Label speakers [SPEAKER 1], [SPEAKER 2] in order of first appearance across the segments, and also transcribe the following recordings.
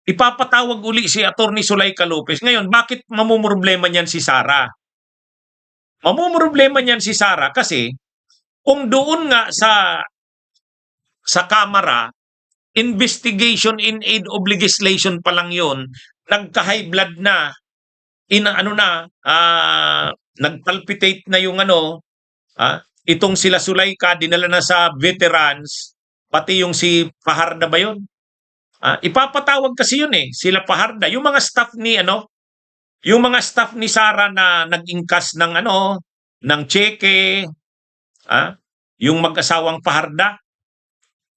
[SPEAKER 1] ipapatawag uli si Attorney Zuleika Lopez. Ngayon, bakit mamumroblema niyan si Sara? Mamumroblema niyan si Sara kasi kung doon nga sa Kamara, investigation in aid of legislation pa lang yun, nagka-high blood na, nagpalpitate na yung itong sila Zuleika, dinala na sa veterans, pati yung si Fajarda ba yun? Ipapatawag kasi yun sila Fajarda, yung mga staff ni yung mga staff ni Sara na nag-ingkas ng ng cheque, yung mag-asawang Fajarda,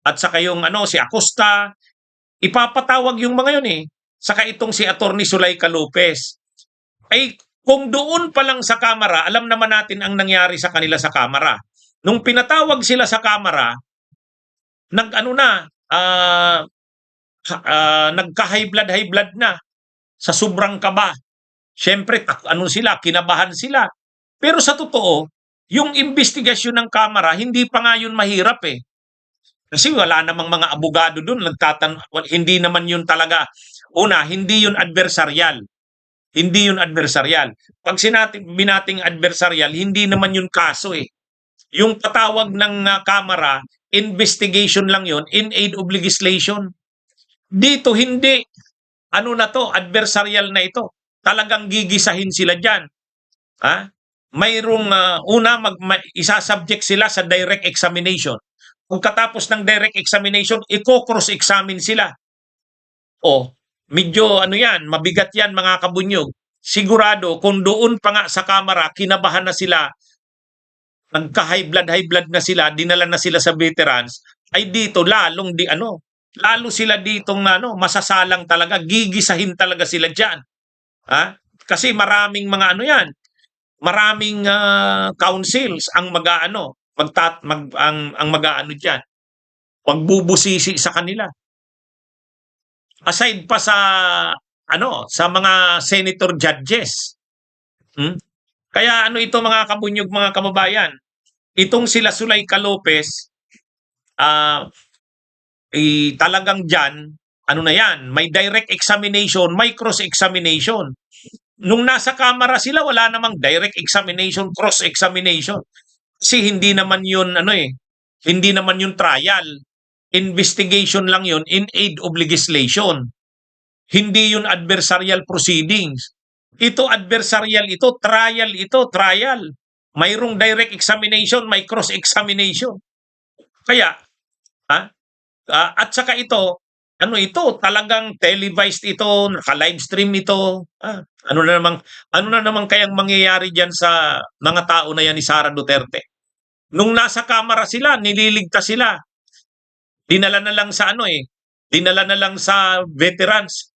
[SPEAKER 1] at saka yung si Acosta, ipapatawag yung mga yun saka itong si Attorney Zuleika Lopez. Ay kung doon pa lang sa Kamara, alam naman natin ang nangyari sa kanila sa Kamara. Nung pinatawag sila sa Kamara, nagka-high blood na sa sobrang kaba. Siyempre, kinabahan sila. Pero sa totoo, yung investigasyon ng Kamara, hindi pa nga yun mahirap Kasi wala namang mga abogado doon, hindi naman yun talaga, hindi yun adversarial. Hindi yun adversarial. Pag binating adversarial, hindi naman yun kaso Yung patawag ng Kamara, investigation lang yun in aid of legislation. Dito hindi. Adversarial na ito. Talagang gigisahin sila dyan. Mayroong isasubject sila sa direct examination. Pagkatapos ng direct examination, i-cross-examine sila. Medyo mabigat yan mga kabunyog. Sigurado kung doon pa nga sa Kamara, kinabahan na sila, nagka-high blood na sila, dinala na sila sa veterans, ay dito lalong lalo sila ditong masasalang talaga, gigisahin talaga sila diyan. Kasi maraming mga maraming councils ang ang diyan. Magbubusisi sa kanila. Aside pa sa mga senator judges. Kaya ito mga kabunyog, mga kababayan, itong sila Zuleika Lopez, talagang dyan, may direct examination, may cross-examination. Nung nasa Kamara sila, wala namang direct examination, cross-examination. Kasi hindi naman yun, hindi naman yun trial. Investigation lang yun in aid of legislation. Hindi yun adversarial proceedings. Ito adversarial trial. Mayroong direct examination, may cross-examination. Kaya, at saka ito talagang televised ito, naka-livestream ito. Ano na naman kayang mangyayari diyan sa mga tao na yan ni Sara Duterte? Nung nasa Kamara sila, nililigtas sila. Dinala na lang sa dinala na lang sa veterans.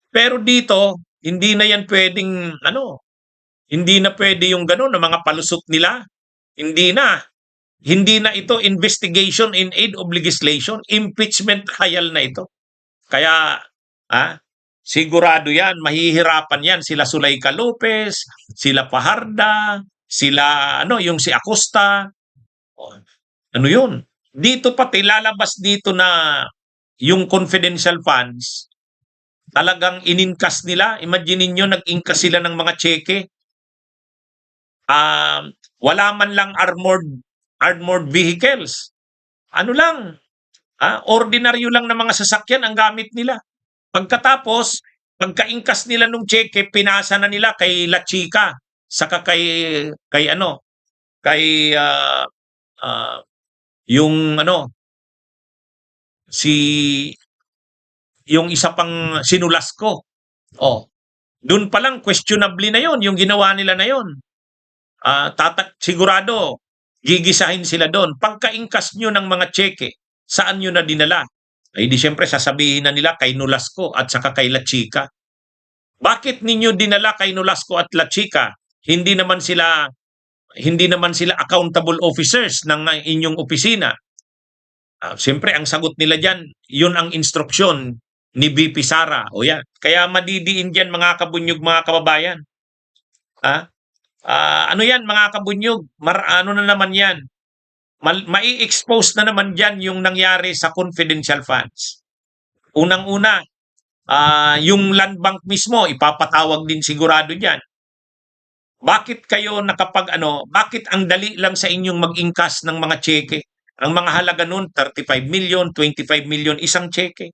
[SPEAKER 1] Pero dito, hindi na yan pwedeng hindi na pwede yung gano'n na mga palusot nila. Hindi na ito investigation in aid of legislation, impeachment trial na ito. Kaya sigurado yan, mahihirapan yan sila Zuleika Lopez, sila Fajarda, sila yung si Acosta. Yun? Dito pati lalabas dito na yung confidential funds, talagang ininkas nila. Imagine niyo, nag-inkas sila ng mga cheque. Wala man lang armored vehicles. Ordinaryo lang na mga sasakyan ang gamit nila. Pagkatapos, pagka-ingkas nila nung cheque, pinasa na nila kay La Chica, saka yung yung isa pang sinulasco. Doon pa lang questionably na yon yung ginawa nila na yon. Sigurado gigisahin sila doon. Pagka-ingkas nyo ng mga cheque, saan nyo na dinala? Ay di siyempre sasabihin na nila kay Nolasco at saka kay La Chica. Bakit ninyo dinala kay Nolasco at La Chica? Hindi naman sila accountable officers ng inyong opisina. Siyempre ang sagot nila diyan, yun ang instruksyon ni VP Sara. Kaya madidiin diyan mga kabunyog, mga kababayan. Yan mga kabunyog, na naman yan. Mai-expose na naman dyan yung nangyari sa confidential funds. Unang-una, Yung land bank mismo, ipapatawag din sigurado diyan. Bakit kayo bakit ang dali lang sa inyong mag-ingkas ng mga tseke? Ang mga halaga nun, 35 million, 25 million, isang tseke.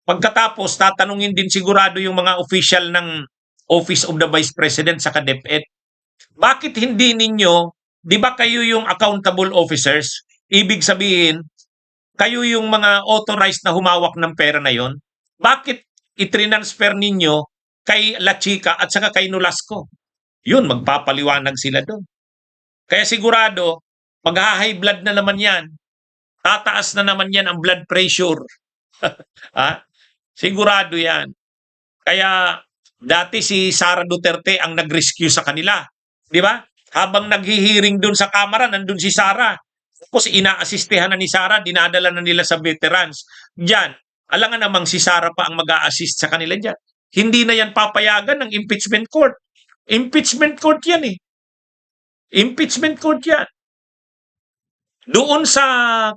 [SPEAKER 1] Pagkatapos, tatanungin din sigurado yung mga official ng Office of the Vice President sa DepEd. Bakit hindi ninyo, di ba kayo yung accountable officers? Ibig sabihin, kayo yung mga authorized na humawak ng pera na yon. Bakit itransfer ninyo kay La Chica at saka kay Nolasco? Yun, magpapaliwanag sila doon. Kaya sigurado, mag-high blood na naman yan. Tataas na naman yan ang blood pressure. Ha? Sigurado yan. Kaya dati si Sara Duterte ang nag-rescue sa kanila. Di ba? Habang naghihiring doon sa Kamara, nandun si Sara. Tapos ina-assistehan na ni Sara, dinadala na nila sa veterans. Diyan, alangan namang si Sara pa ang mag-a-assist sa kanila diyan. Hindi na yan papayagan ng impeachment court. Impeachment court yan eh. Impeachment court yan. Doon sa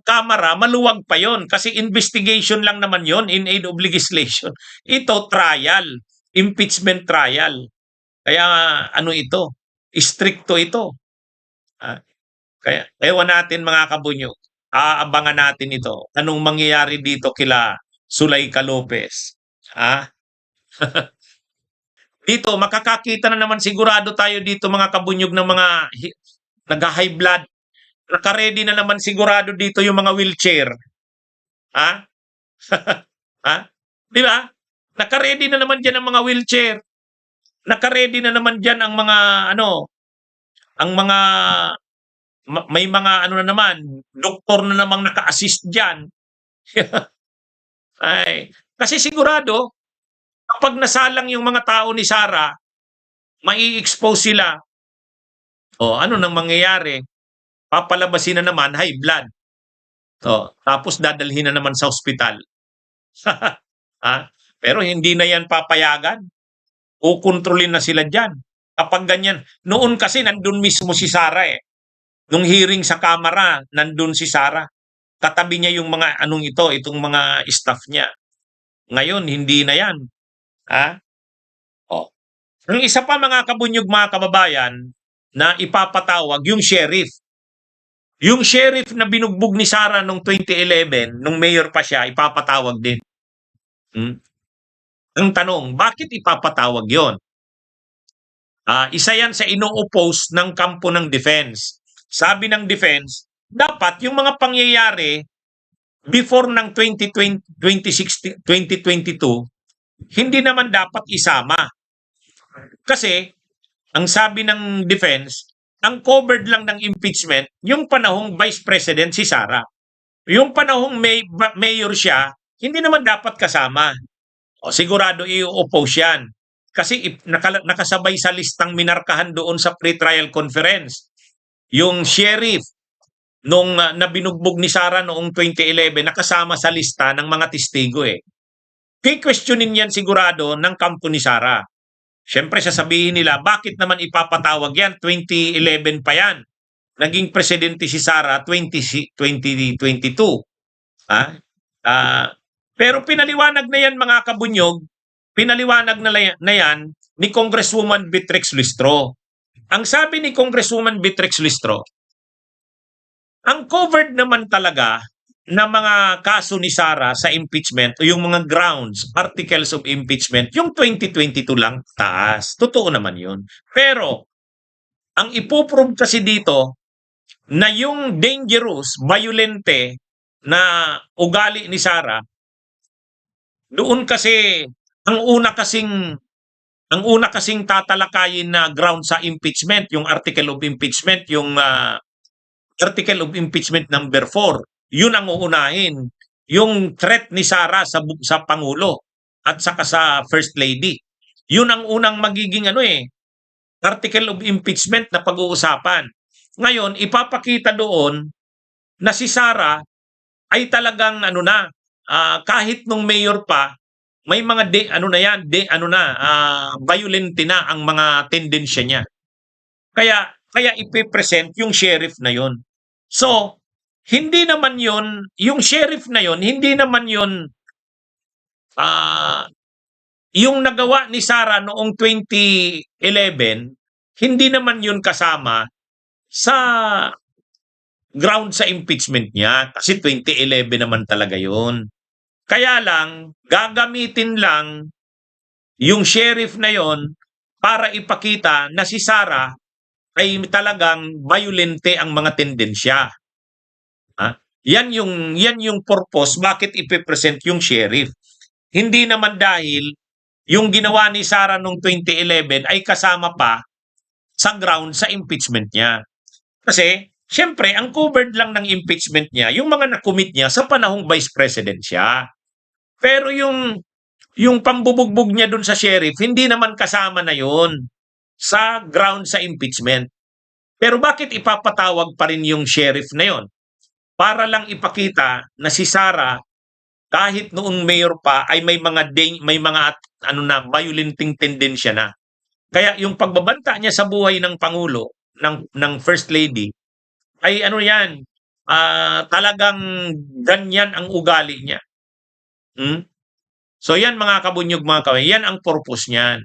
[SPEAKER 1] Kamara, maluwag pa yon kasi investigation lang naman yon in aid of legislation. Ito, trial. Impeachment trial. Kaya ano ito? Stricto ito. Kaya ewan natin mga kabunyo. Aabangan natin ito. Anong mangyayari dito kila Zuleika Lopez? Dito, makakakita na naman sigurado tayo dito mga kabunyog ng mga nag-high blood. Naka-ready na naman sigurado dito yung mga wheelchair. Ha? Ha? Di ba? Naka-ready na naman dyan ang mga wheelchair. Naka-ready na naman dyan ang mga may mga na naman, doktor na namang naka-assist dyan. Ay, kasi sigurado, kapag nasalang yung mga tao ni Sara, mai-expose sila. O, ano nang mangyayari? Papalabasin na naman, high blood. O, tapos dadalhin na naman sa ospital. Pero hindi na yan papayagan. Kukontrolin na sila dyan. Kapag ganyan, noon kasi nandun mismo si Sara eh. Nung hearing sa Kamara, nandun si Sara. Katabi niya yung mga itong mga staff niya. Ngayon, hindi na yan. Yung isa pa mga kabunyog mga kababayan na ipapatawag, yung sheriff. Yung sheriff na binugbog ni Sara noong 2011, nung mayor pa siya, ipapatawag din. Ang tanong, bakit ipapatawag yon? Isa yan sa ino-oppose ng kampo ng defense. Sabi ng defense, dapat yung mga pangyayari before ng 2022, hindi naman dapat isama. Kasi, ang sabi ng defense, ang covered lang ng impeachment, yung panahong vice president si Sara. Yung panahong mayor siya, hindi naman dapat kasama. O, sigurado i-oppose yan. Kasi nakasabay sa listang minarkahan doon sa pre-trial conference. Yung sheriff, nung nabinugbog ni Sara noong 2011, nakasama sa lista ng mga testigo eh. Questionin yan sigurado ng kampo ni Sara. Siyempre sasabihin nila, bakit naman ipapatawag yan? 2011 pa yan. Naging presidente si Sara 2022. Pero pinaliwanag na yan mga kabunyog, pinaliwanag na yan ni Congresswoman Beatrix Listro. Ang sabi ni Congresswoman Beatrix Listro, ang covered naman talaga na mga kaso ni Sara sa impeachment o yung mga grounds, articles of impeachment, yung 2022 lang taas. Totoo naman yun. Pero, ang ipoprove kasi dito na yung dangerous, violente na ugali ni Sara, doon kasi, ang una kasing tatalakayin na ground sa impeachment, yung article of impeachment, yung article of impeachment number 4. Yun ang uunahin. Yung threat ni Sara sa Pangulo at saka sa First Lady. Yun ang unang magiging article of impeachment na pag-uusapan. Ngayon, ipapakita doon na si Sara ay talagang kahit nung mayor pa, may mga violente na ang mga tendensya niya. Kaya ipipresent yung sheriff na yon. So, hindi naman yon, yung sheriff na yon, hindi naman yon yung nagawa ni Sara noong 2011, hindi naman yun kasama sa ground sa impeachment niya kasi 2011 naman talaga yun. Kaya lang, gagamitin lang yung sheriff na yon para ipakita na si Sara ay talagang violente ang mga tendensya. Ha? Yan yung purpose bakit ipe-present yung sheriff. Hindi naman dahil yung ginawa ni Sara noong 2011 ay kasama pa sa ground sa impeachment niya. Kasi, syempre, ang covered lang ng impeachment niya, yung mga nakumit niya sa panahong vice president siya. Pero yung pambubugbog niya dun sa sheriff, hindi naman kasama na yun sa ground sa impeachment. Pero bakit ipapatawag pa rin yung sheriff na yon? Para lang ipakita na si Sara kahit noong mayor pa ay may mga violenting tendensya na. Kaya yung pagbabanta niya sa buhay ng pangulo ng first lady ay yan, talagang ganyan ang ugali niya. So yan mga kabunyog, mga kaway, yan ang purpose niyan.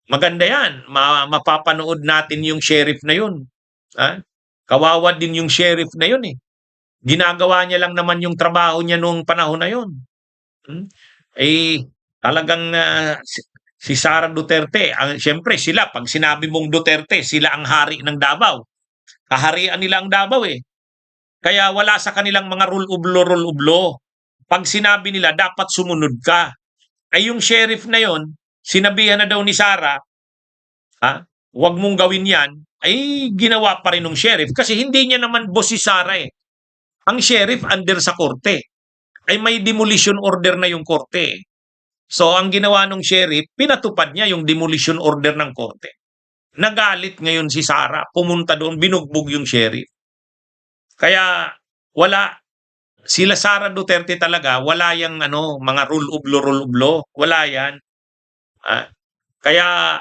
[SPEAKER 1] Maganda yan, mapapanood natin yung sheriff na yun. Kawawa din yung sheriff na yun eh. Ginagawa niya lang naman yung trabaho niya noong panahon na yun. Talagang si Sara Duterte, siyempre sila, pag sinabi mong Duterte, sila ang hari ng Davao. Kaharian nila ang Davao eh. Kaya wala sa kanilang mga rule of law. Pag sinabi nila, dapat sumunod ka. Ay yung sheriff na yon, sinabihan na daw ni Sara, huwag mong gawin yan, ay ginawa pa rin ng sheriff kasi hindi niya naman boss si Sara eh. Ang sheriff under sa korte. Ay may demolition order na yung korte. So ang ginawa ng sheriff, pinatupad niya yung demolition order ng korte. Nagalit ngayon si Sara, pumunta doon, binugbog yung sheriff. Kaya wala, sila Sara Duterte talaga, wala yung mga rule of law, wala yan. Kaya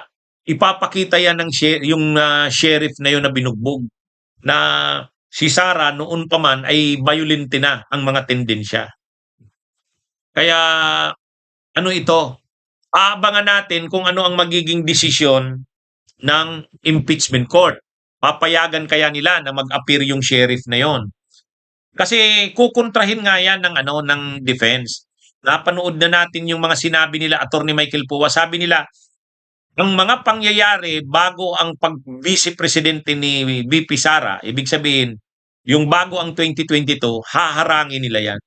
[SPEAKER 1] ipapakita yan ng yung sheriff na yun na binugbog na si Sara noon pa man ay violente na ang mga tendensya. Kaya ito, aabangan natin kung ano ang magiging desisyon ng impeachment court. Papayagan kaya nila na mag-appear yung sheriff na yon? Kasi kukontrahin nga yan ng defense. Napanood na natin yung mga sinabi nila, Attorney Michael Puwa. Sabi nila, ang mga pangyayari bago ang pag-vice presidente ni VP Sara, ibig sabihin, yung bago ang 2022, haharangin nila yan.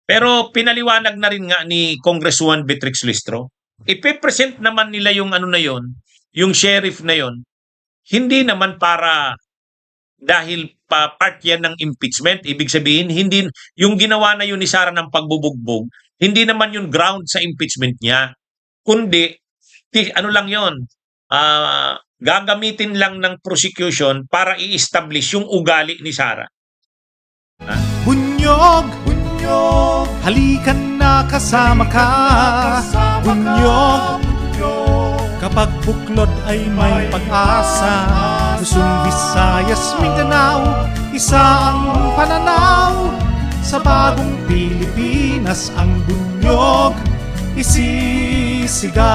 [SPEAKER 1] Pero pinaliwanag na rin nga ni Congresswoman Beatrix Listro, ipe-present naman nila yung yung sheriff na yon, hindi naman para dahil part yan ng impeachment. Ibig sabihin, hindi yung ginawa na yun ni Sara ng pagbubugbog, hindi naman yung ground sa impeachment niya. Kundi, lang yon, gagamitin lang ng prosecution para i-establish yung ugali ni Sara.
[SPEAKER 2] Bunyog, halikan na kasama ka. Bunyog, kapag buklod ay may pag-asa. Luzon, Visayas, Mindanao, isa ang pananaw. Sa bagong Pilipinas ang bunyog isisigaw.